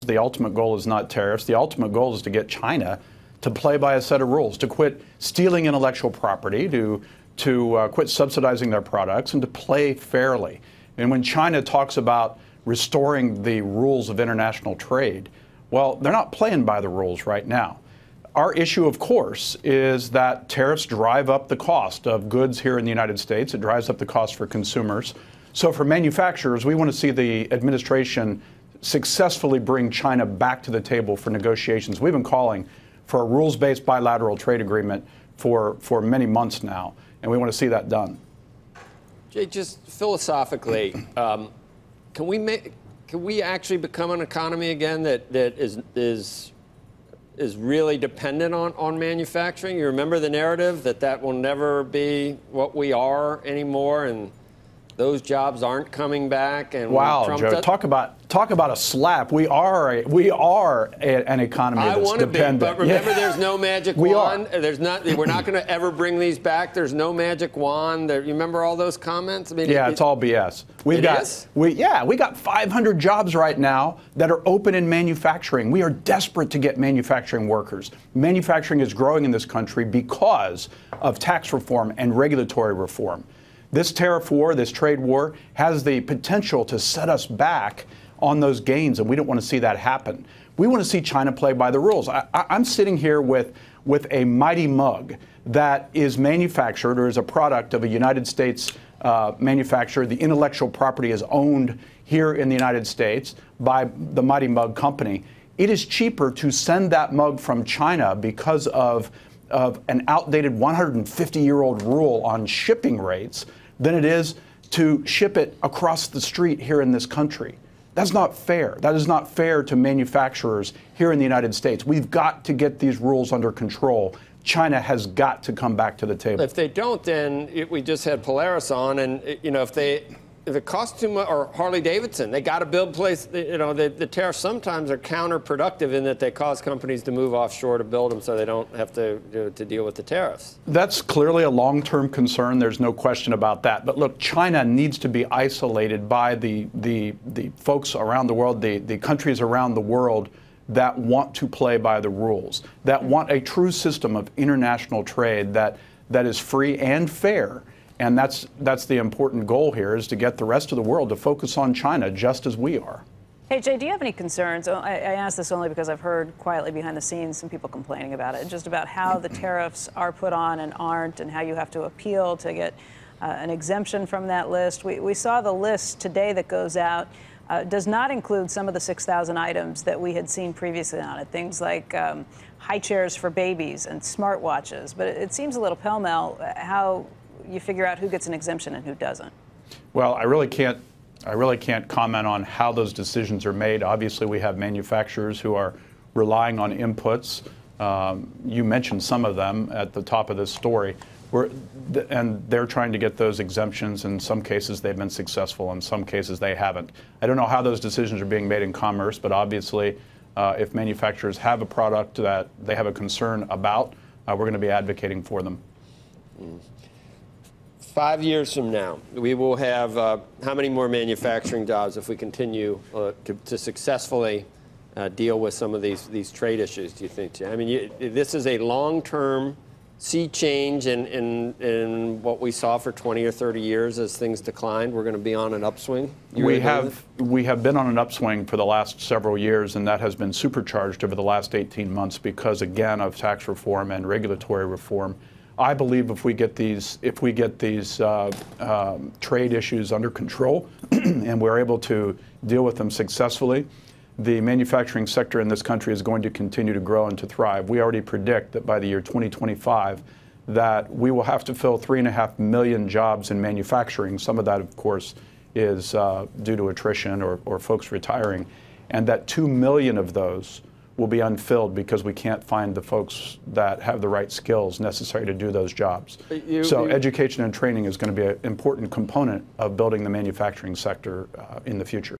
The ultimate goal is not tariffs. The ultimate goal is to get China to play by a set of rules, to quit stealing intellectual property, to quit subsidizing their products, and to play fairly. And when China talks about restoring the rules of international trade, well, they're not playing by the rules right now. Our issue, of course, is that tariffs drive up the cost of goods here in the United States. It drives up the cost for consumers. So for manufacturers, we want to see the administration successfully bring China back to the table for negotiations. We've been calling for a rules-based bilateral trade agreement for many months now, and we want to see that done. Jay, just philosophically, can we actually become an economy again that is really dependent on manufacturing? You remember the narrative that will never be what we are anymore, and those jobs aren't coming back. And wow, Joe, talk about a slap. We are an economy that's dependent. But remember, there's no magic wand. We're not going to ever bring these back. There's no magic wand. You remember all those comments? I mean, yeah, it's all BS. We got 500 jobs right now that are open in manufacturing. We are desperate to get manufacturing workers. Manufacturing is growing in this country because of tax reform and regulatory reform. This tariff war, this trade war, has the potential to set us back on those gains, and we don't want to see that happen. We want to see China play by the rules. I'm sitting here with a mighty mug that is manufactured or is a product of a United States manufacturer. The intellectual property is owned here in the United States by the Mighty Mug company. It is cheaper to send that mug from China because of an outdated 150-year-old rule on shipping rates than it is to ship it across the street here in this country. That's not fair. That is not fair to manufacturers here in the United States. We've got to get these rules under control. China has got to come back to the table. If they don't, then we just had Polaris on, and if it costs too much, or Harley Davidson, they got to build place. The tariffs sometimes are counterproductive in that they cause companies to move offshore to build them, so they don't have to deal with the tariffs. That's clearly a long-term concern. There's no question about that. But look, China needs to be isolated by the folks around the world, the countries around the world that want to play by the rules, that want a true system of international trade that is free and fair. And that's the important goal here, is to get the rest of the world to focus on China just as we are. Hey, Jay, do you have any concerns? I ask this only because I've heard quietly behind the scenes some people complaining about it, just about how the tariffs are put on and aren't, and how you have to appeal to get an exemption from that list. We saw the list today that goes out does not include some of the 6,000 items that we had seen previously on it, things like high chairs for babies and smartwatches. But it seems a little pell-mell how you figure out who gets an exemption and who doesn't. Well, I really can't comment on how those decisions are made. Obviously, we have manufacturers who are relying on inputs. You mentioned some of them at the top of this story, and they're trying to get those exemptions. In some cases, they've been successful. In some cases, they haven't. I don't know how those decisions are being made in commerce, but obviously, if manufacturers have a product that they have a concern about, we're going to be advocating for them. 5 years from now, we will have how many more manufacturing jobs if we continue to successfully deal with some of these trade issues, do you think, Jay? I mean, this is a long-term sea change in what we saw for 20 or 30 years as things declined. We're going to be on an upswing. We have been on an upswing for the last several years, and that has been supercharged over the last 18 months because, again, of tax reform and regulatory reform. I believe if we get these trade issues under control and we're able to deal with them successfully, the manufacturing sector in this country is going to continue to grow and to thrive. We already predict that by the year 2025 that we will have to fill 3.5 million jobs in manufacturing. Some of that, of course, is due to attrition or folks retiring, and that 2 million of those will be unfilled because we can't find the folks that have the right skills necessary to do those jobs. So education and training is going to be an important component of building the manufacturing sector in the future.